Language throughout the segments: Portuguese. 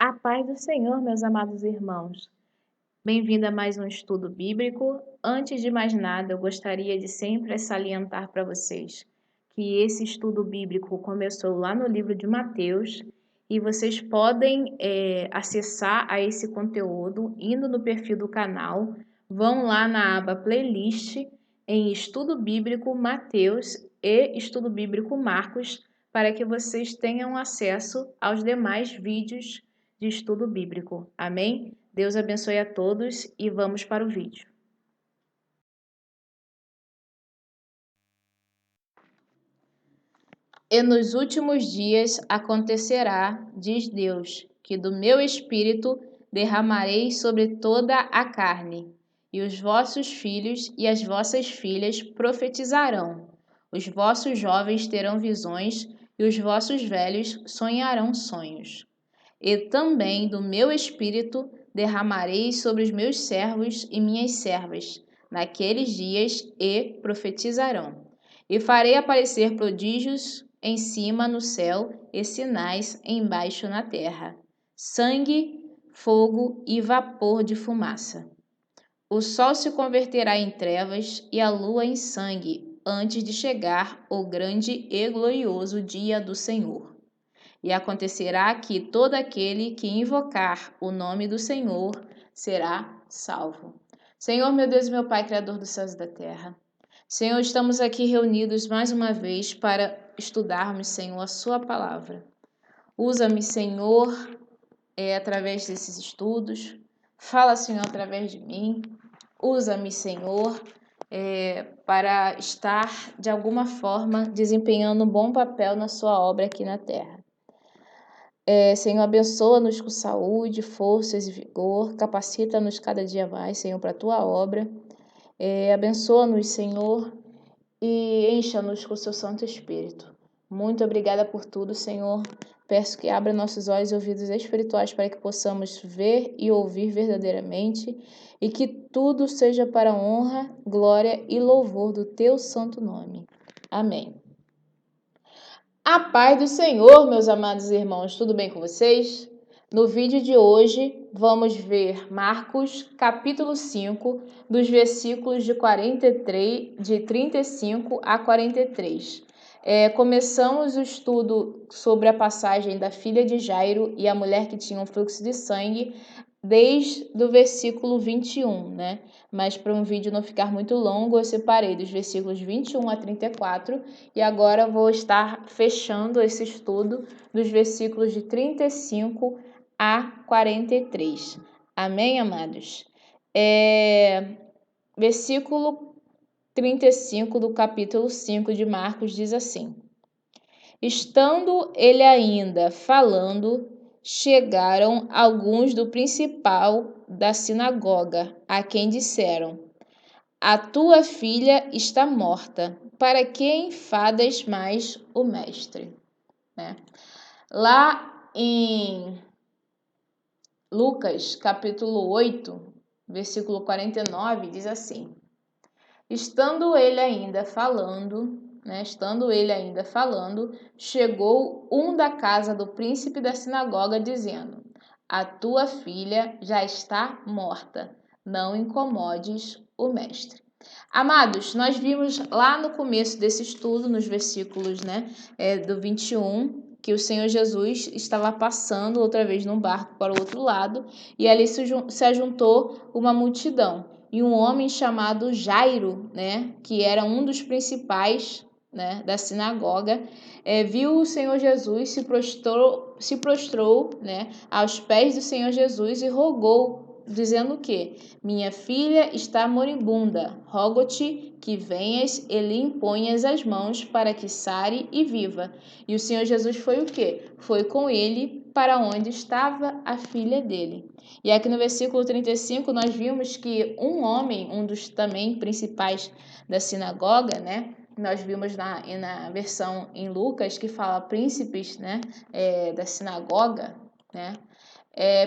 A paz do Senhor, meus amados irmãos. Bem-vindo a mais um estudo bíblico. Antes de mais nada, eu gostaria de sempre salientar para vocês que esse estudo bíblico começou lá no livro de Mateus e vocês podem acessar a esse conteúdo indo no perfil do canal, vão lá na aba playlist em Estudo Bíblico Mateus e Estudo Bíblico Marcos para que vocês tenham acesso aos demais vídeos de estudo bíblico. Amém? Deus abençoe a todos e vamos para o vídeo. E nos últimos dias acontecerá, diz Deus, que do meu espírito derramarei sobre toda a carne, e os vossos filhos e as vossas filhas profetizarão, os vossos jovens terão visões e os vossos velhos sonharão sonhos. E também do meu espírito derramarei sobre os meus servos e minhas servas, naqueles dias, e profetizarão. E farei aparecer prodígios em cima no céu e sinais embaixo na terra: sangue, fogo e vapor de fumaça. O sol se converterá em trevas e a lua em sangue, antes de chegar o grande e glorioso dia do Senhor. E acontecerá que todo aquele que invocar o nome do Senhor será salvo. Senhor, meu Deus e meu Pai, Criador dos céus e da terra. Senhor, estamos aqui reunidos mais uma vez para estudarmos, Senhor, a sua palavra. Usa-me, Senhor, através desses estudos. Fala, Senhor, através de mim. Usa-me, Senhor, para estar, de alguma forma, desempenhando um bom papel na sua obra aqui na terra. Senhor, abençoa-nos com saúde, forças e vigor, capacita-nos cada dia mais, Senhor, para a tua obra. Abençoa-nos, Senhor, e encha-nos com o seu Santo Espírito. Muito obrigada por tudo, Senhor. Peço que abra nossos olhos e ouvidos espirituais para que possamos ver e ouvir verdadeiramente e que tudo seja para a honra, glória e louvor do teu santo nome. Amém. A paz do Senhor, meus amados irmãos, tudo bem com vocês? No vídeo de hoje, vamos ver Marcos, capítulo 5, dos versículos de 35 a 43. Começamos o estudo sobre a passagem da filha de Jairo e a mulher que tinha um fluxo de sangue, desde o versículo 21, né? Mas para um vídeo não ficar muito longo, eu separei dos versículos 21 a 34 e agora vou estar fechando esse estudo dos versículos de 35 a 43. Amém, amados? Versículo 35 do capítulo 5 de Marcos diz assim: Estando ele ainda falando, chegaram alguns do principal da sinagoga, a quem disseram: A tua filha está morta, para que enfadas mais o mestre? Lá em Lucas, capítulo 8, versículo 49, diz assim: Estando ele ainda falando, chegou um da casa do príncipe da sinagoga, dizendo: A tua filha já está morta, não incomodes o mestre. Amados, nós vimos lá no começo desse estudo, nos versículos do 21, que o Senhor Jesus estava passando outra vez num barco para o outro lado, e ali se ajuntou uma multidão. E um homem chamado Jairo, que era um dos principais da sinagoga, viu o Senhor Jesus, se prostrou aos pés do Senhor Jesus e rogou, dizendo o quê? Minha filha está moribunda, rogo-te que venhas e lhe imponhas as mãos para que sare e viva. E o Senhor Jesus foi o quê? Foi com ele para onde estava a filha dele. E aqui no versículo 35 nós vimos que um homem, um dos também principais da sinagoga, nós vimos na versão em Lucas que fala príncipes da sinagoga,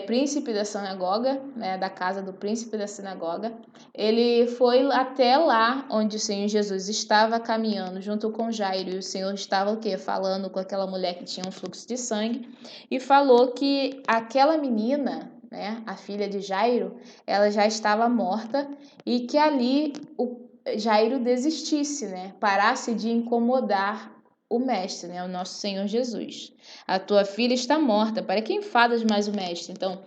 príncipe da sinagoga, né, da casa do príncipe da sinagoga. Ele foi até lá onde o Senhor Jesus estava caminhando junto com Jairo, e o Senhor estava o quê? Falando com aquela mulher que tinha um fluxo de sangue, e falou que aquela menina, né, a filha de Jairo, ela já estava morta, e que ali o Jairo desistisse, né, parasse de incomodar o mestre, né, o nosso Senhor Jesus. A tua filha está morta, para que enfadas mais o mestre? Então,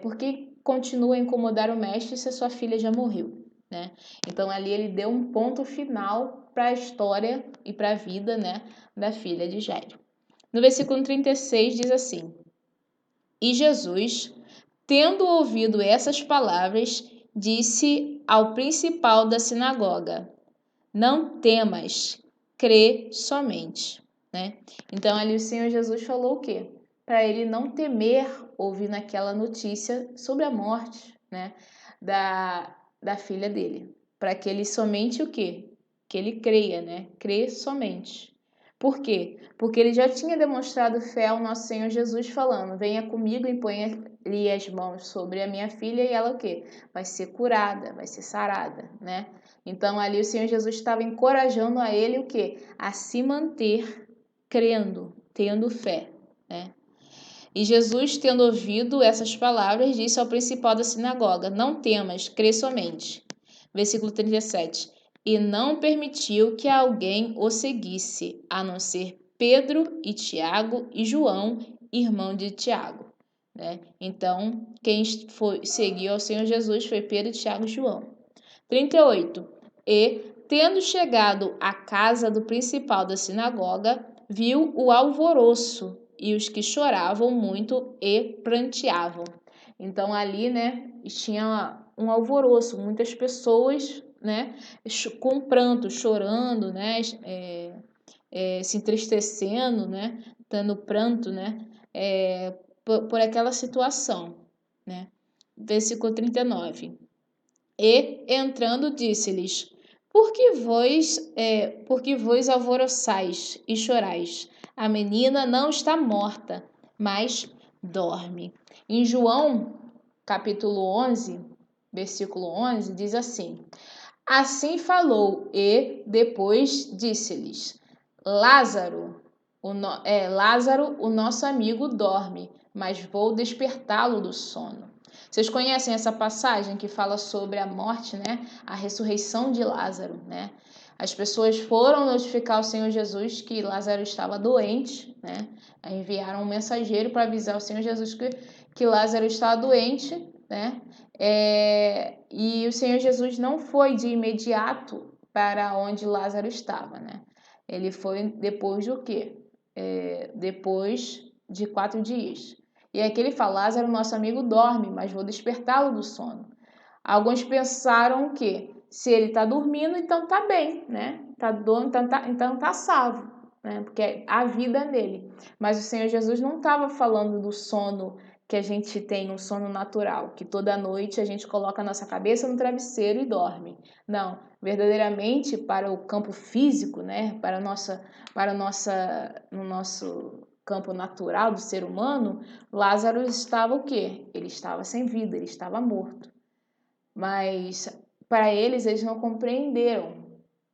por que continua a incomodar o mestre se a sua filha já morreu, né? Então, ali ele deu um ponto final para a história e para a vida, né, da filha de Jairo. No versículo 36 diz assim: E Jesus, tendo ouvido essas palavras, disse ao principal da sinagoga: Não temas, crê somente, né? Então ali o Senhor Jesus falou o quê? Para ele não temer ouvir naquela notícia sobre a morte, né, da filha dele, para que ele somente o quê? Que ele creia, né? Crê somente. Por quê? Porque ele já tinha demonstrado fé ao nosso Senhor Jesus falando: Venha comigo e ponha-lhe as mãos sobre a minha filha e ela o quê? Vai ser curada, vai ser sarada, né? Então ali o Senhor Jesus estava encorajando a ele o quê? A se manter crendo, tendo fé, né? E Jesus, tendo ouvido essas palavras, disse ao principal da sinagoga: Não temas, crê somente. Versículo 37. E não permitiu que alguém o seguisse, a não ser Pedro e Tiago e João, irmão de Tiago, né? Então, quem seguiu ao Senhor Jesus foi Pedro, Tiago e João. 38. E, tendo chegado à casa do principal da sinagoga, viu o alvoroço e os que choravam muito e pranteavam. Então ali, né, tinha um alvoroço, muitas pessoas, né, com pranto, chorando, né, se entristecendo, né, dando pranto, né, por aquela situação, né. Versículo 39. E, entrando, disse-lhes: por que vos alvoroçais e chorais? A menina não está morta, mas dorme. Em João, capítulo 11, versículo 11, diz assim: Assim falou e depois disse-lhes: Lázaro, o nosso amigo, dorme, mas vou despertá-lo do sono. Vocês conhecem essa passagem que fala sobre a morte, né? A ressurreição de Lázaro, né? As pessoas foram notificar o Senhor Jesus que Lázaro estava doente, né? Enviaram um mensageiro para avisar o Senhor Jesus que Lázaro estava doente, né? E o Senhor Jesus não foi de imediato para onde Lázaro estava, né? Ele foi depois do quê? Depois de 4 dias. E aqui ele fala: Lázaro, nosso amigo, dorme, mas vou despertá-lo do sono. Alguns pensaram que se ele está dormindo, então está bem, né? Está dormindo, então tá salvo, né? Porque a vida nele. Mas o Senhor Jesus não estava falando do sono que a gente tem, um sono natural, que toda noite a gente coloca a nossa cabeça no travesseiro e dorme. Não, verdadeiramente para o campo físico, né? No nosso campo natural do ser humano, Lázaro estava o quê? Ele estava sem vida, ele estava morto. Mas para eles não compreenderam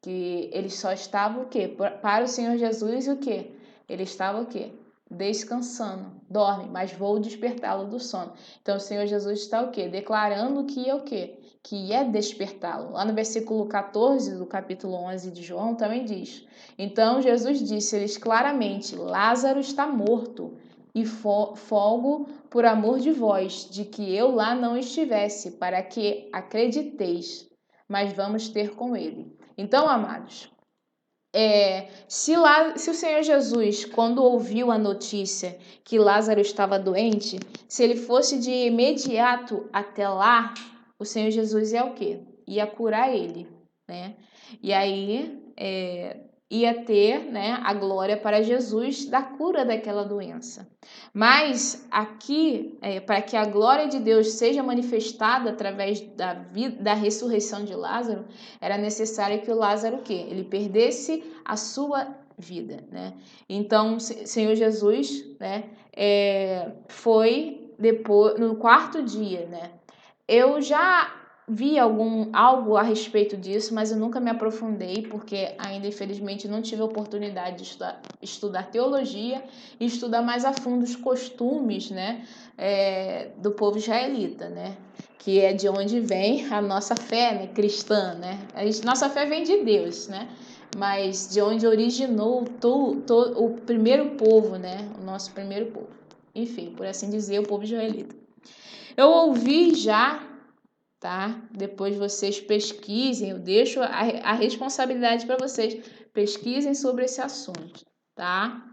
que ele só estava o quê? Para o Senhor Jesus o quê? Ele estava o quê? Descansando, dorme, mas vou despertá-lo do sono. Então o Senhor Jesus está o quê? Declarando que é o quê? Que ia despertá-lo. Lá no versículo 14 do capítulo 11 de João também diz: Então Jesus disse-lhes claramente: Lázaro está morto, e folgo por amor de vós, de que eu lá não estivesse, para que acrediteis, mas vamos ter com ele. Então, amados, se o Senhor Jesus, quando ouviu a notícia que Lázaro estava doente, se ele fosse de imediato até lá, o Senhor Jesus ia o quê? Ia curar ele, né? E aí ia ter, né, a glória para Jesus da cura daquela doença. Mas aqui, para que a glória de Deus seja manifestada através da ressurreição de Lázaro, era necessário que o Lázaro o quê? Ele perdesse a sua vida, né? Então, Senhor Jesus, né, foi depois, no quarto dia, né? Eu já vi algo a respeito disso, mas eu nunca me aprofundei, porque ainda, infelizmente, não tive a oportunidade de estudar teologia e estudar mais a fundo os costumes, né, do povo israelita, né? Que é de onde vem a nossa fé, né, cristã, né? Nossa fé vem de Deus, né? Mas de onde originou o primeiro povo, né? O nosso primeiro povo. Enfim, por assim dizer, o povo israelita. Eu ouvi já, tá? Depois vocês pesquisem, eu deixo a responsabilidade para vocês, pesquisem sobre esse assunto, tá?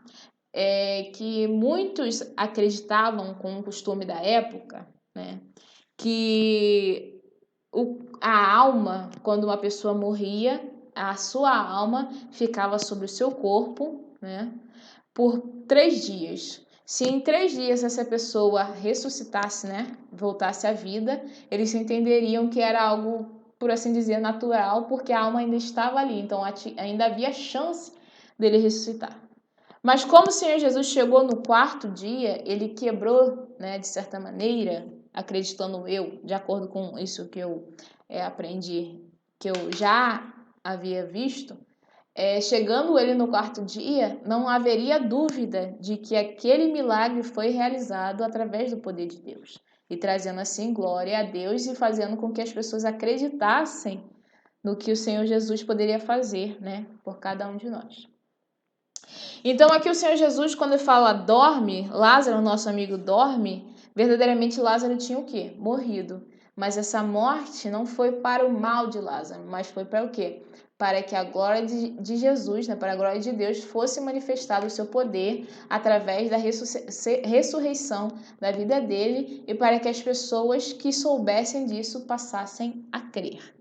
Que muitos acreditavam, com o costume da época, né? Que a alma, quando uma pessoa morria, a sua alma ficava sobre o seu corpo, né? Por 3 dias. Se em 3 dias essa pessoa ressuscitasse, né, voltasse à vida, eles entenderiam que era algo, por assim dizer, natural, porque a alma ainda estava ali, então ainda havia chance dele ressuscitar. Mas como o Senhor Jesus chegou no quarto dia, ele quebrou, né, de certa maneira, acreditando eu, de acordo com isso que eu aprendi, que eu já havia visto, chegando ele no quarto dia, não haveria dúvida de que aquele milagre foi realizado através do poder de Deus, e trazendo assim glória a Deus e fazendo com que as pessoas acreditassem no que o Senhor Jesus poderia fazer, né, por cada um de nós. Então aqui o Senhor Jesus, quando ele fala dorme, Lázaro, nosso amigo, dorme, verdadeiramente Lázaro tinha o quê? Morrido. Mas essa morte não foi para o mal de Lázaro, mas foi para o quê? Para que a glória de Jesus, né, para a glória de Deus, fosse manifestado o seu poder através da ressurreição da vida dele e para que as pessoas que soubessem disso passassem a crer.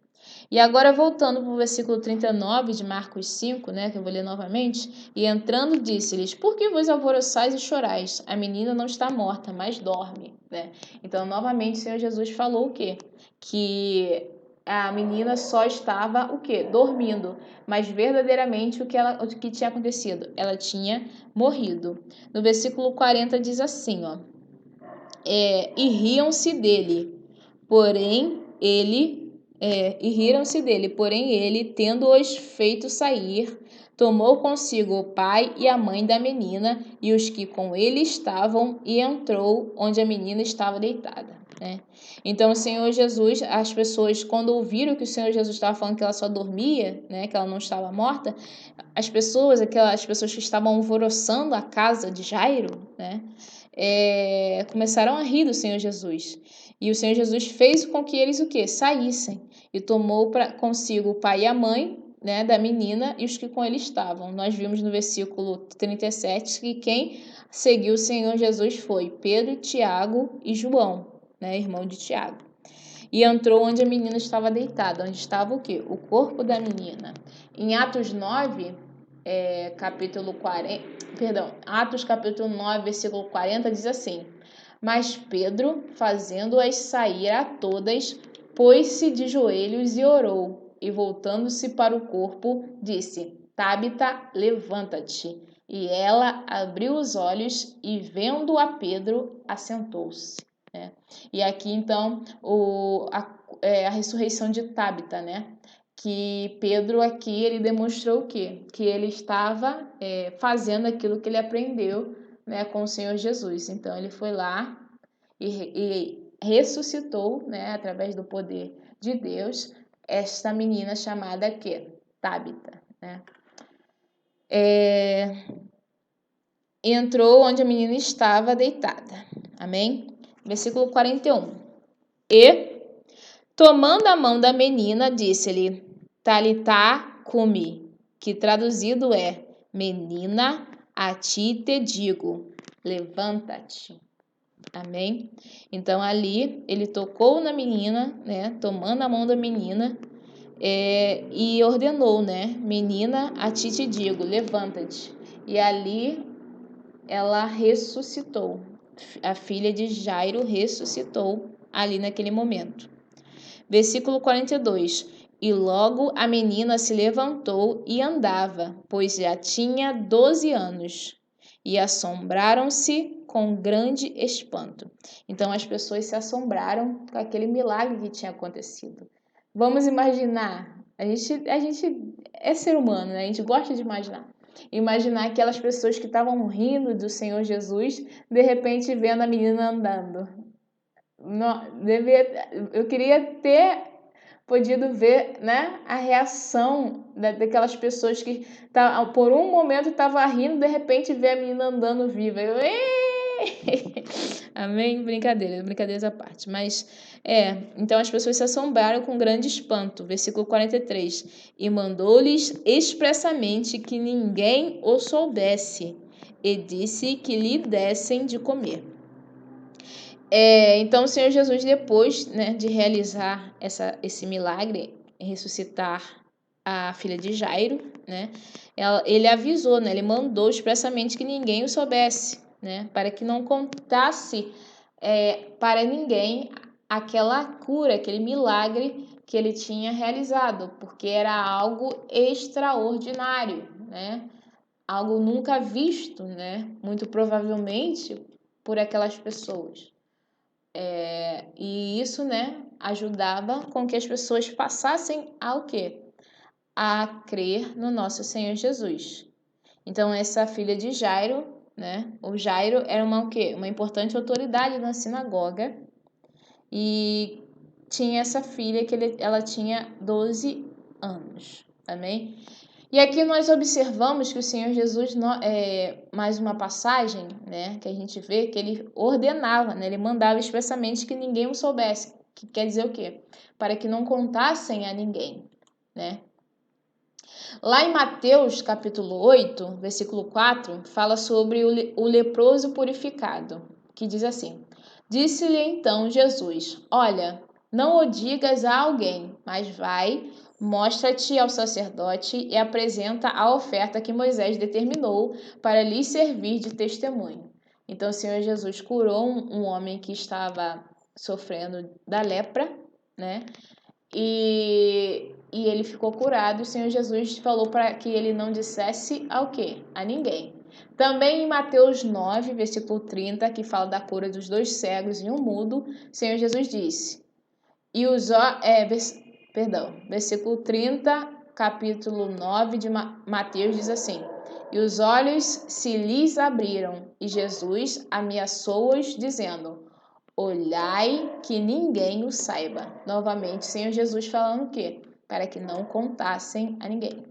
E agora voltando para o versículo 39 de Marcos 5, né, que eu vou ler novamente, e entrando disse-lhes, por que vos alvoroçais e chorais? A menina não está morta, mas dorme, né? Então, novamente, o Senhor Jesus falou o quê? Que a menina só estava o quê? Dormindo, mas verdadeiramente o que tinha acontecido? Ela tinha morrido. No versículo 40 diz assim, ó, e riam-se dele, porém ele, tendo-os feito sair, tomou consigo o pai e a mãe da menina e os que com ele estavam e entrou onde a menina estava deitada, né? Então o Senhor Jesus, as pessoas quando ouviram que o Senhor Jesus estava falando que ela só dormia, né, que ela não estava morta, aquelas pessoas que estavam alvoroçando a casa de Jairo, né, começaram a rir do Senhor Jesus. E o Senhor Jesus fez com que eles o quê? Saíssem. E tomou consigo o pai e a mãe, né, da menina e os que com ele estavam. Nós vimos no versículo 37 que quem seguiu o Senhor Jesus foi Pedro, Tiago e João, né, irmão de Tiago. E entrou onde a menina estava deitada. Onde estava o quê? O corpo da menina. Em Atos 9, Atos capítulo 9, versículo 40, diz assim, mas Pedro, fazendo-as sair a todas, pôs-se de joelhos e orou, e voltando-se para o corpo, disse, Tabita, levanta-te. E ela abriu os olhos e, vendo a Pedro, assentou-se. Né? E aqui, então, a ressurreição de Tabita, né? Que Pedro aqui, ele demonstrou o quê? Que ele estava fazendo aquilo que ele aprendeu, né, com o Senhor Jesus. Então, ele foi lá e ressuscitou, né, através do poder de Deus, esta menina chamada quê? Tabita, né? Entrou onde a menina estava deitada. Amém? Versículo 41. E, tomando a mão da menina, disse-lhe, Talitá cumi, que traduzido é, menina, a ti te digo, levanta-te. Amém? Então, ali, ele tocou na menina, né, tomando a mão da menina, e ordenou, né, menina, a ti te digo, levanta-te. E ali, ela ressuscitou. A filha de Jairo ressuscitou ali naquele momento. Versículo 42. E logo a menina se levantou e andava, pois já tinha 12 anos. E assombraram-se com grande espanto. Então as pessoas se assombraram com aquele milagre que tinha acontecido. Vamos imaginar, a gente é ser humano, né? A gente gosta de imaginar. Imaginar aquelas pessoas que estavam rindo do Senhor Jesus, de repente vendo a menina andando. Eu queria ter podido ver, né, a reação daquelas pessoas que por um momento estavam rindo, de repente vê a menina andando viva. Amém? Brincadeiras à parte. Mas, então as pessoas se assombraram com grande espanto. Versículo 43. E mandou-lhes expressamente que ninguém o soubesse, e disse que lhe dessem de comer. Então o Senhor Jesus, depois, né, de realizar esse milagre, ressuscitar a filha de Jairo, né, ele avisou, né, ele mandou expressamente que ninguém o soubesse, né, para que não contasse para ninguém aquela cura, aquele milagre que ele tinha realizado, porque era algo extraordinário, né, algo nunca visto, né, muito provavelmente por aquelas pessoas. E isso, né, ajudava com que as pessoas passassem ao quê? A crer no nosso Senhor Jesus. Então, essa filha de Jairo, né, o Jairo era o quê? Uma importante autoridade na sinagoga, e tinha essa filha que ela tinha 12 anos, amém? E aqui nós observamos que o Senhor Jesus, mais uma passagem, né, que a gente vê que ele ordenava, né, ele mandava expressamente que ninguém o soubesse. Que quer dizer o quê? Para que não contassem a ninguém, né? Lá em Mateus, capítulo 8, versículo 4, fala sobre o leproso purificado, que diz assim: Disse-lhe então Jesus: Olha, não o digas a alguém, mas vai, mostra-te ao sacerdote e apresenta a oferta que Moisés determinou para lhe servir de testemunho. Então o Senhor Jesus curou um homem que estava sofrendo da lepra, né? E ele ficou curado. O Senhor Jesus falou para que ele não dissesse ao quê? A ninguém. Também em Mateus 9, versículo 30, que fala da cura dos 2 cegos e um mudo, o Senhor Jesus disse, versículo 30, capítulo 9 de Mateus diz assim, e os olhos se lhes abriram, e Jesus ameaçou-os, dizendo, olhai que ninguém o saiba. Novamente, Senhor Jesus falando o quê? Para que não contassem a ninguém.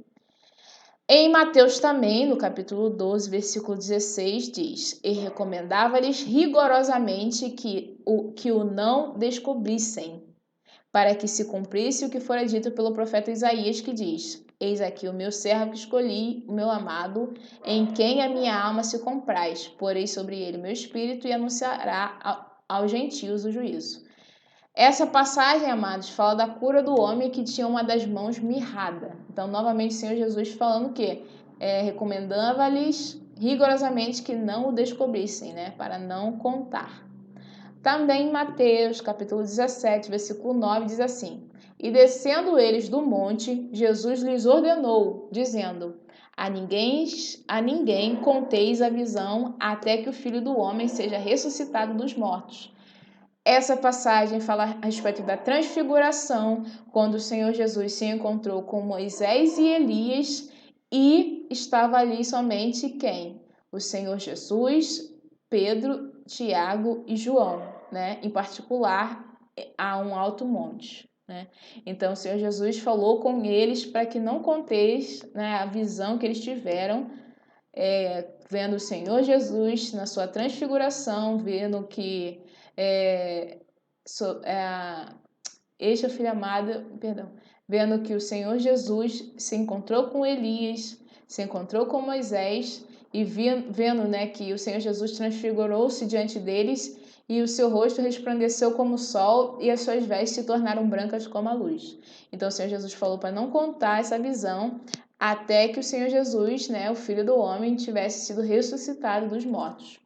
Em Mateus também, no capítulo 12, versículo 16, diz, e recomendava-lhes rigorosamente que o não descobrissem, para que se cumprisse o que fora dito pelo profeta Isaías, que diz, eis aqui o meu servo que escolhi, o meu amado, em quem a minha alma se compraz, porei sobre ele o meu espírito e anunciará aos gentios o juízo. Essa passagem, amados, fala da cura do homem que tinha uma das mãos mirrada. Então, novamente, o Senhor Jesus falando que recomendava-lhes rigorosamente que não o descobrissem, né, para não contar. Também em Mateus, capítulo 17, versículo 9, diz assim, e descendo eles do monte, Jesus lhes ordenou, dizendo, a ninguém conteis a visão até que o Filho do Homem seja ressuscitado dos mortos. Essa passagem fala a respeito da transfiguração, quando o Senhor Jesus se encontrou com Moisés e Elias e estava ali somente quem? O Senhor Jesus, Pedro, Tiago e João, né? Em particular, a um alto monte, né? Então, o Senhor Jesus falou com eles para que não conteis, né, a visão que eles tiveram, vendo o Senhor Jesus na sua transfiguração, vendo que este filho amado, vendo que o Senhor Jesus se encontrou com Elias, se encontrou com Moisés e vendo, né, que o Senhor Jesus transfigurou-se diante deles e o seu rosto resplandeceu como o sol e as suas vestes se tornaram brancas como a luz. Então o Senhor Jesus falou para não contar essa visão até que o Senhor Jesus, né, o Filho do Homem, tivesse sido ressuscitado dos mortos.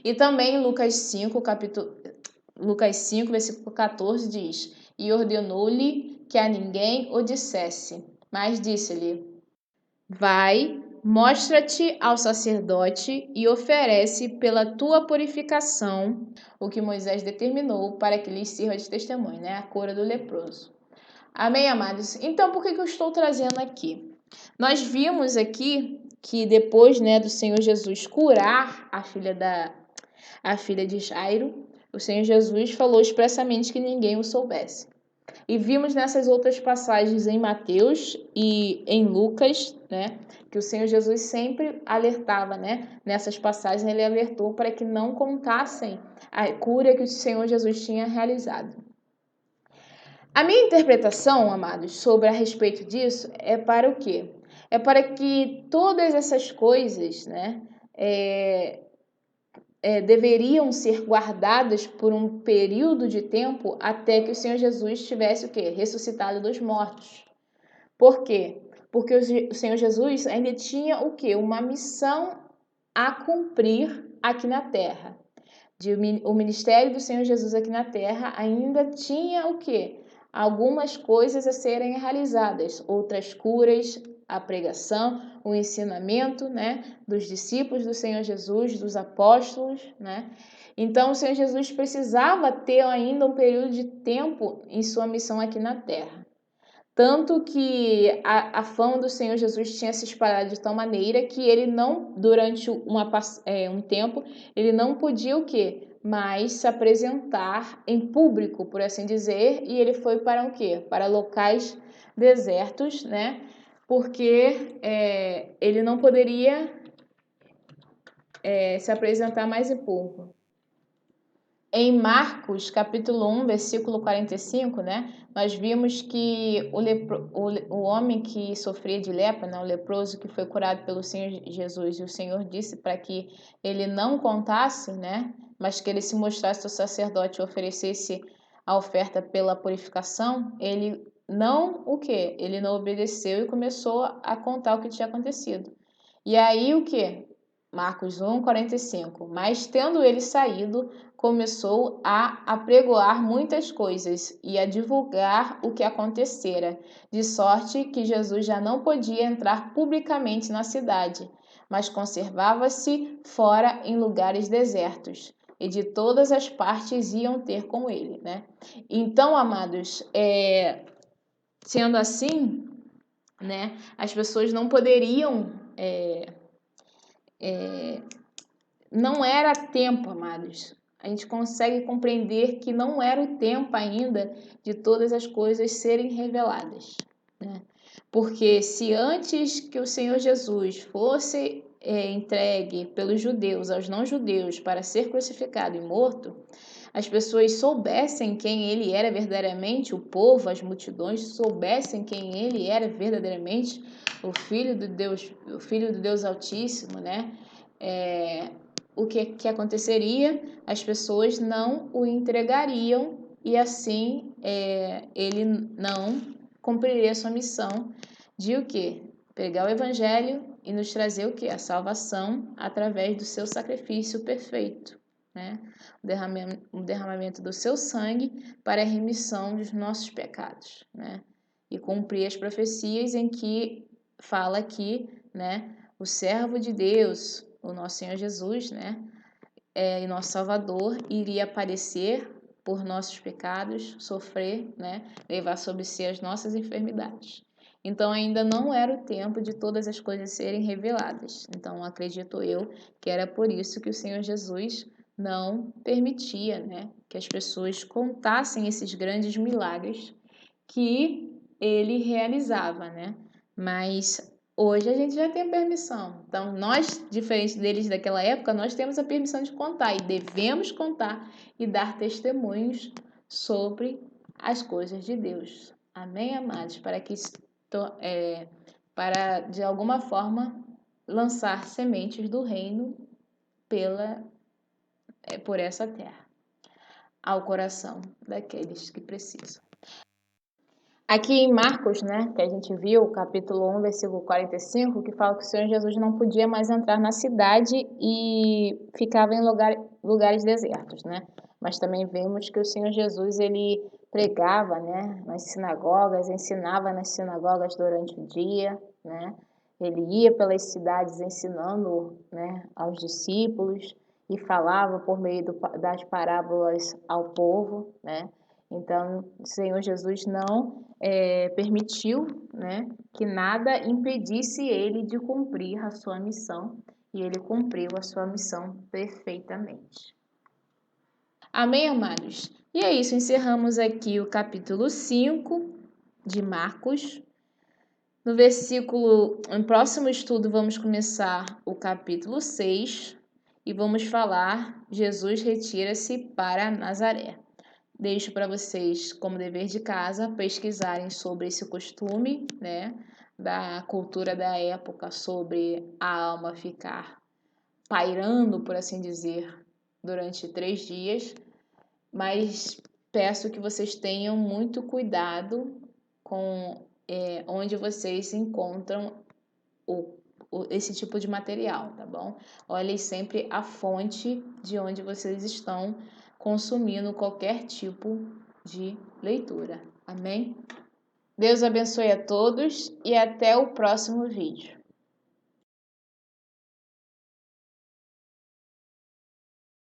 E também em Lucas 5, versículo 14 diz, e ordenou-lhe que a ninguém o dissesse, mas disse-lhe, vai, mostra-te ao sacerdote e oferece pela tua purificação o que Moisés determinou para que lhes sirva de testemunho, né? A cura do leproso. Amém, amados? Então, por que eu estou trazendo aqui? Nós vimos aqui que depois, né, do Senhor Jesus curar a filha de Jairo, o Senhor Jesus falou expressamente que ninguém o soubesse. E vimos nessas outras passagens em Mateus e em Lucas, né, que o Senhor Jesus sempre alertava, né, nessas passagens ele alertou para que não contassem a cura que o Senhor Jesus tinha realizado. A minha interpretação, amados, sobre a respeito disso é para o quê? É para que todas essas coisas, né, deveriam ser guardadas por um período de tempo até que o Senhor Jesus tivesse o quê? Ressuscitado dos mortos. Por quê? Porque o Senhor Jesus ainda tinha o quê? Uma missão a cumprir aqui na terra. O ministério do Senhor Jesus aqui na terra ainda tinha o quê? Algumas coisas a serem realizadas, outras curas, a pregação, o ensinamento, né, dos discípulos do Senhor Jesus, dos apóstolos, né? Então o Senhor Jesus precisava ter ainda um período de tempo em sua missão aqui na terra. Tanto que a fama do Senhor Jesus tinha se espalhado de tal maneira que ele não, durante um tempo, ele não podia o quê? Mas se apresentar em público, por assim dizer, e ele foi para o quê? Para locais desertos, né? Porque ele não poderia se apresentar mais em público. Em Marcos, capítulo 1, versículo 45, né, nós vimos que o homem que sofria de lepra, né, o leproso que foi curado pelo Senhor Jesus, e o Senhor disse para que ele não contasse, né, mas que ele se mostrasse ao sacerdote e oferecesse a oferta pela purificação, ele não o quê? Ele não obedeceu e começou a contar o que tinha acontecido. E aí o quê? Marcos 1, 45. Mas tendo ele saído, começou a apregoar muitas coisas e a divulgar o que acontecera, de sorte que Jesus já não podia entrar publicamente na cidade, mas conservava-se fora em lugares desertos, e de todas as partes iam ter com ele, né? Então, amados, sendo assim, né, as pessoas não poderiam... não era tempo, amados. A gente consegue compreender que não era o tempo ainda de todas as coisas serem reveladas, né? Porque se antes que o Senhor Jesus fosse entregue pelos judeus aos não-judeus para ser crucificado e morto, as pessoas soubessem quem ele era verdadeiramente, o povo, as multidões soubessem quem ele era verdadeiramente, o Filho do Deus Altíssimo, né? O que aconteceria? As pessoas não o entregariam e assim ele não cumpriria a sua missão de o quê? Pregar o evangelho e nos trazer o quê? A salvação através do seu sacrifício perfeito, né? O derramamento do seu sangue para a remissão dos nossos pecados, né? E cumprir as profecias em que fala aqui, né? O servo de Deus, o nosso Senhor Jesus, né? E nosso Salvador iria padecer por nossos pecados, sofrer, né? Levar sobre si as nossas enfermidades. Então ainda não era o tempo de todas as coisas serem reveladas. Então acredito eu que era por isso que o Senhor Jesus não permitia, né, que as pessoas contassem esses grandes milagres que ele realizava, né? Mas hoje a gente já tem a permissão. Então, nós, diferente deles daquela época, nós temos a permissão de contar e devemos contar e dar testemunhos sobre as coisas de Deus. Amém, amados? Para de alguma forma lançar sementes do reino por essa terra ao coração daqueles que precisam. Aqui em Marcos, né, que a gente viu, capítulo 1, versículo 45, que fala que o Senhor Jesus não podia mais entrar na cidade e ficava em lugares desertos, né? Mas também vemos que o Senhor Jesus, ele pregava, né, nas sinagogas, ensinava nas sinagogas durante o dia, né? Ele ia pelas cidades ensinando, né, aos discípulos e falava por meio das parábolas ao povo, né? Então, o Senhor Jesus não permitiu, né, que nada impedisse ele de cumprir a sua missão, e ele cumpriu a sua missão perfeitamente. Amém, amados? E é isso, encerramos aqui o capítulo 5 de Marcos. No próximo estudo, vamos começar o capítulo 6 e vamos falar: Jesus retira-se para Nazaré. Deixo para vocês, como dever de casa, pesquisarem sobre esse costume, né, da cultura da época, sobre a alma ficar pairando, por assim dizer, durante 3 dias, mas peço que vocês tenham muito cuidado com onde vocês encontram esse tipo de material, tá bom? Olhem sempre a fonte de onde vocês estão consumindo qualquer tipo de leitura. Amém? Deus abençoe a todos e até o próximo vídeo.